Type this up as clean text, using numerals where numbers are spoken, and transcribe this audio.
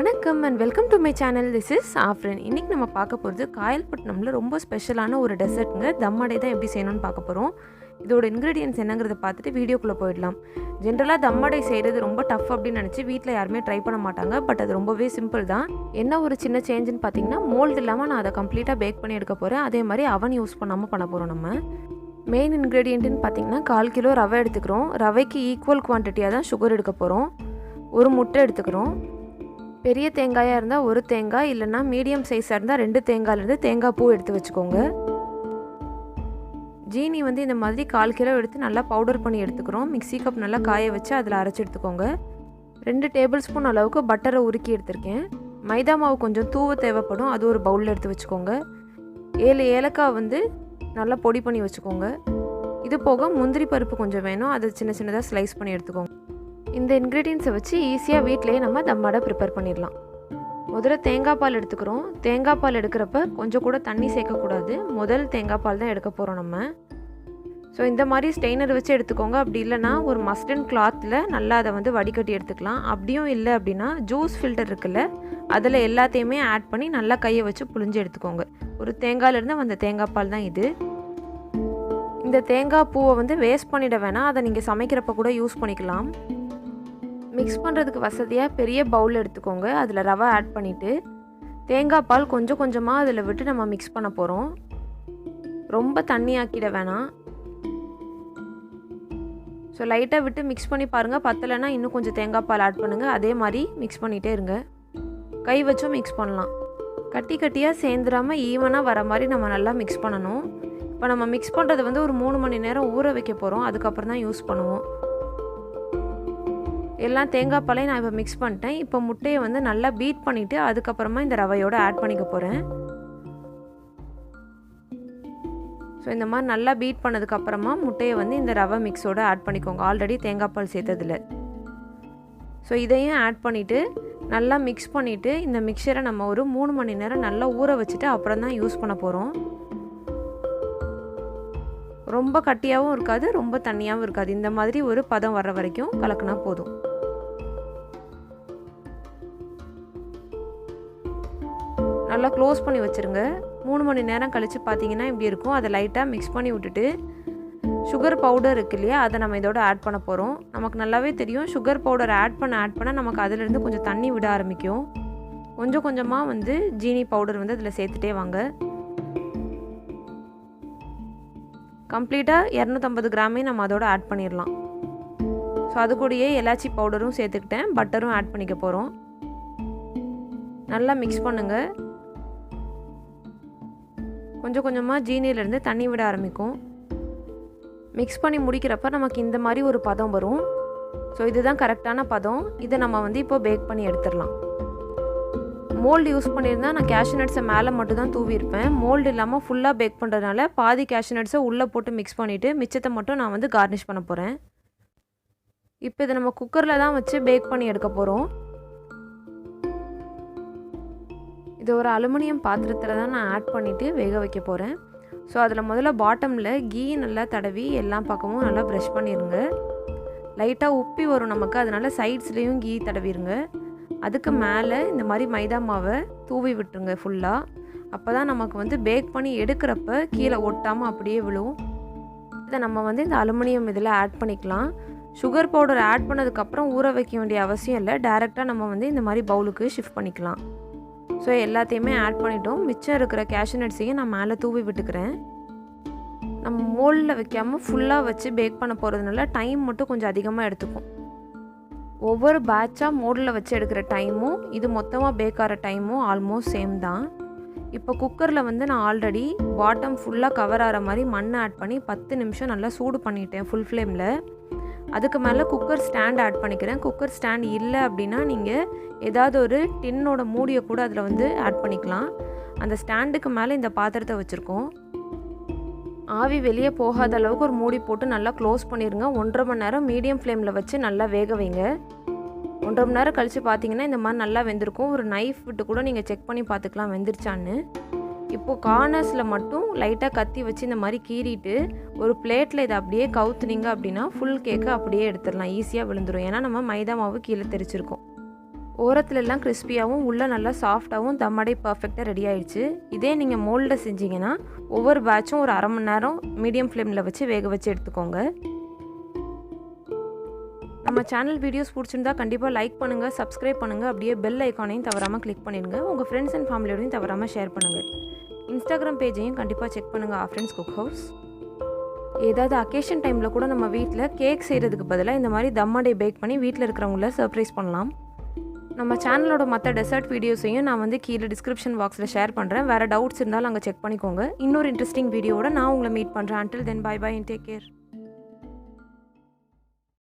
வணக்கம் and welcome to my channel. This is Afrin. இன்னைக்கு நம்ம பார்க்க போறது காயல்பட்டனம்ல ரொம்ப ஸ்பெஷலான ஒரு டெசர்ட்ங்க தம்மடை தான் எப்படி செய்யணும்னு பார்க்க போறோம். இதோட ingredients என்னங்கறத பார்த்துட்டு வீடியோக்குள்ள போய்டலாம். ஜெனரலா தம்மடை செய்யிறது ரொம்ப டஃப் அப்படி நினைச்சு வீட்ல யாருமே ட்ரை பண்ண மாட்டாங்க. பட் அது ரொம்பவே சிம்பிள் தான். என்ன ஒரு சின்ன சேஞ்ச்னு பாத்தீங்கன்னா மோல்ட் இல்லாம நான் அதை கம்ப்ளீட்டா பேக் பண்ணி எடுக்க போறேன். அதே மாதிரி அவன் யூஸ் பண்ணாம பண்ண போறோம் நம்ம. மெயின் இன்கிரிடியன்ட்னு பாத்தீங்கன்னா 1/4 கிலோ ரவை எடுத்துக்கிறோம். ரவைக்கு ஈக்குவல் குவாண்டிட்டியா தான் சுகர் எடுக்க போறோம். ஒரு முட்டை எடுத்துக்கிறோம். பெரிய தேங்காயா இருந்தா ஒரு தேங்காய் இல்லனா மீடியம் சைஸா இருந்தா 2 தேங்காயில இருந்து தேங்காய் பூ எடுத்து வச்சுக்கோங்க. ஜீனி வந்து இந்த மாதிரி 1/4 கிலோ எடுத்து நல்லா பவுடர் பண்ணி எடுத்துக்கிறோம். மிக்ஸி கப் நல்லா காய வச்சு அதில் அரைச்சு எடுத்துக்கோங்க. 2 டேபிள் ஸ்பூன் அளவுக்கு பட்டரை உருக்கி எடுத்திருக்கேன். மைதா மாவு கொஞ்சம் தூவ தேவைப்படும். அது ஒரு பவுலில் எடுத்து வச்சுக்கோங்க. 7 ஏலக்காய் வந்து நல்லா பொடி பண்ணி வச்சுக்கோங்க. இது போக முந்திரி பருப்பு கொஞ்சம் வேணும். அதை சின்ன சின்னதாக ஸ்லைஸ் பண்ணி எடுத்துக்கோங்க. இந்த இன்கிரிடியன்ஸை வச்சு ஈஸியாக வீட்டிலேயே நம்ம தம்மடை ப்ரிப்பேர் பண்ணிடலாம். முதல்ல தேங்காய் பால் எடுத்துக்கிறோம். தேங்காய் பால் எடுக்கிறப்ப கொஞ்சம் கூட தண்ணி சேர்க்கக்கூடாது. முதல் தேங்காய் பால் தான் எடுக்க போகிறோம் நம்ம. ஸோ இந்த மாதிரி ஸ்டெய்னர் வச்சு எடுத்துக்கோங்க. அப்படி இல்லைனா ஒரு மஸ்லின் கிளாத்தில் நல்லா அதை வந்து வடிகட்டி எடுத்துக்கலாம். அப்படியும் இல்லை அப்படின்னா ஜூஸ் ஃபில்டர் இருக்குல்ல, அதில் எல்லாத்தையுமே ஆட் பண்ணி நல்லா கையை வச்சு புழிஞ்சு எடுத்துக்கோங்க. ஒரு தேங்காயிலேருந்து வந்த தேங்காய் பால் தான் இது. இந்த தேங்காய் பூவை வந்து வேஸ்ட் பண்ணிட வேணாம். அதை நீங்கள் சமைக்கிறப்ப கூட யூஸ் பண்ணிக்கலாம். மிக்ஸ் பண்ணுறதுக்கு வசதியாக பெரிய பவுல் எடுத்துக்கோங்க. அதில் ரவை ஆட் பண்ணிவிட்டு தேங்காய் பால் கொஞ்சம் கொஞ்சமாக அதில் விட்டு நம்ம மிக்ஸ் பண்ண போகிறோம். ரொம்ப தண்ணி ஆக்கிட வேணாம். ஸோ லைட்டாக விட்டு மிக்ஸ் பண்ணி பாருங்கள். பத்தலைன்னா இன்னும் கொஞ்சம் தேங்காய் பால் ஆட் பண்ணுங்கள். அதே மாதிரி மிக்ஸ் பண்ணிகிட்டே இருங்க. கை வச்சும் மிக்ஸ் பண்ணலாம். கட்டி கட்டியாக சேர்ந்துடாமல் ஈவனாக வர மாதிரி நம்ம நல்லா மிக்ஸ் பண்ணணும். இப்போ நம்ம மிக்ஸ் பண்ணுறது வந்து ஒரு 3 மணி நேரம் ஊற வைக்க போகிறோம். அதுக்கப்புறம் தான் யூஸ் பண்ணுவோம். எல்லாம் தேங்காய் பாலையும் நான் இப்போ மிக்ஸ் பண்ணிட்டேன். இப்போ முட்டையை வந்து நல்லா பீட் பண்ணிவிட்டு அதுக்கப்புறமா இந்த ரவையோடு ஆட் பண்ணிக்க போகிறேன். ஸோ இந்த மாதிரி நல்லா பீட் பண்ணதுக்கப்புறமா முட்டையை வந்து இந்த ரவை மிக்ஸோடு ஆட் பண்ணிக்கோங்க. ஆல்ரெடி தேங்காய் பால் சேர்த்ததில்ல. ஸோ இதையும் ஆட் பண்ணிவிட்டு நல்லா மிக்ஸ் பண்ணிவிட்டு இந்த மிக்சரை நம்ம ஒரு 3 மணி நேரம் நல்லா ஊற வச்சுட்டு அப்புறம் தான் யூஸ் பண்ண போகிறோம். ரொம்ப கட்டியாகவும் இருக்காது, ரொம்ப தண்ணியாகவும் இருக்காது. இந்த மாதிரி ஒரு பதம் வர்ற வரைக்கும் கலக்கினா போதும். நல்லா க்ளோஸ் பண்ணி வச்சுருங்க. 3 மணி நேரம் கழித்து பார்த்தீங்கன்னா இப்படி இருக்கும். அதை லைட்டாக மிக்ஸ் பண்ணி விட்டுட்டு சுகர் பவுடர் இருக்கு இல்லையா, அதை நம்ம இதோட ஆட் பண்ண போகிறோம். நமக்கு நல்லாவே தெரியும் சுகர் பவுடர் ஆட் பண்ண நமக்கு அதிலிருந்து கொஞ்சம் தண்ணி விட ஆரம்பிக்கும். கொஞ்சம் கொஞ்சமாக வந்து ஜீனி பவுடர் வந்து அதில் சேர்த்துட்டே வாங்க. கம்ப்ளீட்டாக 250 கிராமே நம்ம அதோட ஆட் பண்ணிடலாம். ஸோ அது கூடயே எலாச்சி பவுடரும் சேர்த்துக்கிட்டேன். பட்டரும் ஆட் பண்ணிக்க போகிறோம். நல்லா மிக்ஸ் பண்ணுங்கள். கொஞ்சம் கொஞ்சமாக ஜீனியிலேருந்து தண்ணி விட ஆரம்பிக்கும். மிக்ஸ் பண்ணி முடிக்கிறப்ப நமக்கு இந்த மாதிரி ஒரு பதம் வரும். ஸோ இதுதான் கரெக்டான பதம். இதை நம்ம வந்து இப்போ பேக் பண்ணி எடுத்துடலாம். மோல்டு யூஸ் பண்ணியிருந்தால் நான் கேஷ்யூ நட்ஸை மேலே மட்டும் தான் தூவியிருப்பேன். மோல்டு இல்லாமல் ஃபுல்லாக பேக் பண்ணுறதுனால பாதி கேஷ்யூ நட்ஸை உள்ளே போட்டு மிக்ஸ் பண்ணிவிட்டு மிச்சத்தை மட்டும் நான் வந்து கார்னிஷ் பண்ண போகிறேன். இப்போ இதை நம்ம குக்கரில் தான் வச்சு பேக் பண்ணி எடுக்க போகிறோம். இது ஒரு அலுமினியம் பாத்திரத்தில் தான் நான் ஆட் பண்ணிவிட்டு வேக வைக்க போகிறேன். ஸோ அதில் முதல்ல பாட்டமில் கீ நல்லா தடவி எல்லா பக்கமும் நல்லா ப்ரஷ் பண்ணிடுங்க. லைட்டாக உப்பி வரும் நமக்கு, அதனால் சைட்ஸ்லேயும் கீ தடவிடுங்க. அதுக்கு மேலே இந்த மாதிரி மைதா மாவை தூவி விட்டுருங்க ஃபுல்லாக. அப்போ தான் நமக்கு வந்து பேக் பண்ணி எடுக்கிறப்ப கீழே ஒட்டாமல் அப்படியே விழுவும். இதை நம்ம வந்து இந்த அலுமினியம் இதில் ஆட் பண்ணிக்கலாம். சுகர் பவுடர் ஆட் பண்ணதுக்கப்புறம் ஊற வைக்க வேண்டிய அவசியம் இல்லை. டேரெக்டாக நம்ம வந்து இந்த மாதிரி பவுலுக்கு ஷிஃப்ட் பண்ணிக்கலாம். ஸோ எல்லாத்தையுமே ஆட் பண்ணிட்டோம். மிச்சம் இருக்கிற கேஷ்யூ நட்ஸையும் நான் மேலே தூவி விட்டுக்கிறேன். நம்ம மோல்டில் வைக்காமல் ஃபுல்லாக வச்சு பேக் பண்ண போகிறதுனால டைம் மட்டும் கொஞ்சம் அதிகமாக எடுத்துக்கும். ஒவ்வொரு பேட்சாக மோல்டில் வச்சு எடுக்கிற டைமும் இது மொத்தமாக பேக் ஆகிற டைமும் ஆல்மோஸ்ட் சேம் தான். இப்போ குக்கரில் வந்து நான் ஆல்ரெடி பாட்டம் ஃபுல்லாக கவர் ஆகிற மாதிரி மண் ஆட் பண்ணி 10 நிமிஷம் நல்லா சூடு பண்ணிட்டேன் ஃபுல் ஃப்ளேமில். அதுக்கு மேலே குக்கர் ஸ்டாண்ட் ஆட் பண்ணிக்கிறேன். குக்கர் ஸ்டாண்ட் இல்லை அப்படின்னா நீங்கள் ஏதாவது ஒரு டின்னோட மூடியை கூட அதில் வந்து ஆட் பண்ணிக்கலாம். அந்த ஸ்டாண்டுக்கு மேலே இந்த பாத்திரத்தை வச்சுருக்கோம். ஆவி வெளியே போகாத அளவுக்கு ஒரு மூடி போட்டு நல்லா க்ளோஸ் பண்ணிடுங்க. 1.5 மணி நேரம் மீடியம் ஃப்ளேமில் வச்சு நல்லா வேக வைங்க. 1.5 மணி நேரம் கழித்து பார்த்தீங்கன்னா இந்த மாதிரி நல்லா வெந்திருக்கும். ஒரு நைஃப் விட்டு கூட நீங்கள் செக் பண்ணி பார்த்துக்கலாம் வெந்துருச்சான்னு. இப்போது கார்னர்ஸில் மட்டும் லைட்டாக கத்தி வச்சு இந்த மாதிரி கீறிட்டு ஒரு பிளேட்டில் இதை அப்படியே கவுத்துனீங்க அப்படின்னா ஃபுல் கேக்கை அப்படியே எடுத்துடலாம். ஈஸியாக விழுந்துடும். ஏன்னா நம்ம மைதா மாவு கீழே தெரிச்சிருக்கோம். ஓரத்துலலாம் கிறிஸ்பியாகவும் உள்ளே நல்லா சாஃப்டாகவும் தம்மடை பர்ஃபெக்டாக ரெடி ஆயிடுச்சு. இதே நீங்கள் மோல்டில் செஞ்சிங்கன்னா ஒவ்வொரு பேட்சும் ஒரு 1/2 மணி நேரம் மீடியம் ஃப்ளேமில் வச்சு வேக வச்சு எடுத்துக்கோங்க. நம்ம சேனல் வீடியோஸ் பிடிச்சிருந்தா கண்டிப்பாக லைக் பண்ணுங்கள், சப்ஸ்கிரைப் பண்ணுங்கள். அப்படியே பெல் ஐக்கானையும் தவறாமல் கிளிக் பண்ணிடுங்க. உங்கள் ஃப்ரெண்ட்ஸ் அண்ட் ஃபேமிலியோடையும் தவறாமல் ஷேர் பண்ணுங்கள். இன்ஸ்டாகிராம் பேஜையும் கண்டிப்பாக செக் பண்ணுங்கள், ஆஃப்ரின்ஸ் குக் ஹவுஸ். ஏதாவது அக்கேஷன் டைமில் கூட நம்ம வீட்டில் கேக் செய்கிறதுக்கு பதிலாக இந்த மாதிரி தம்மடை பேக் பண்ணி வீட்டில் இருக்கிறவங்கள சர்ப்ரைஸ் பண்ணலாம். நம்ம சேனலோட மற்ற டெசர்ட் வீடியோஸையும் நான் கீழே டிஸ்கிரிப்ஷன் பாக்ஸில் ஷேர் பண்ணுறேன். வேறு டவுட்ஸ் இருந்தாலும் அங்கே செக் பண்ணிக்கோங்க. இன்னொரு இன்ட்ரெஸ்டிங் வீடியோவோட நான் உங்களை மீட் பண்ணுறேன். Until then, bye bye and take care.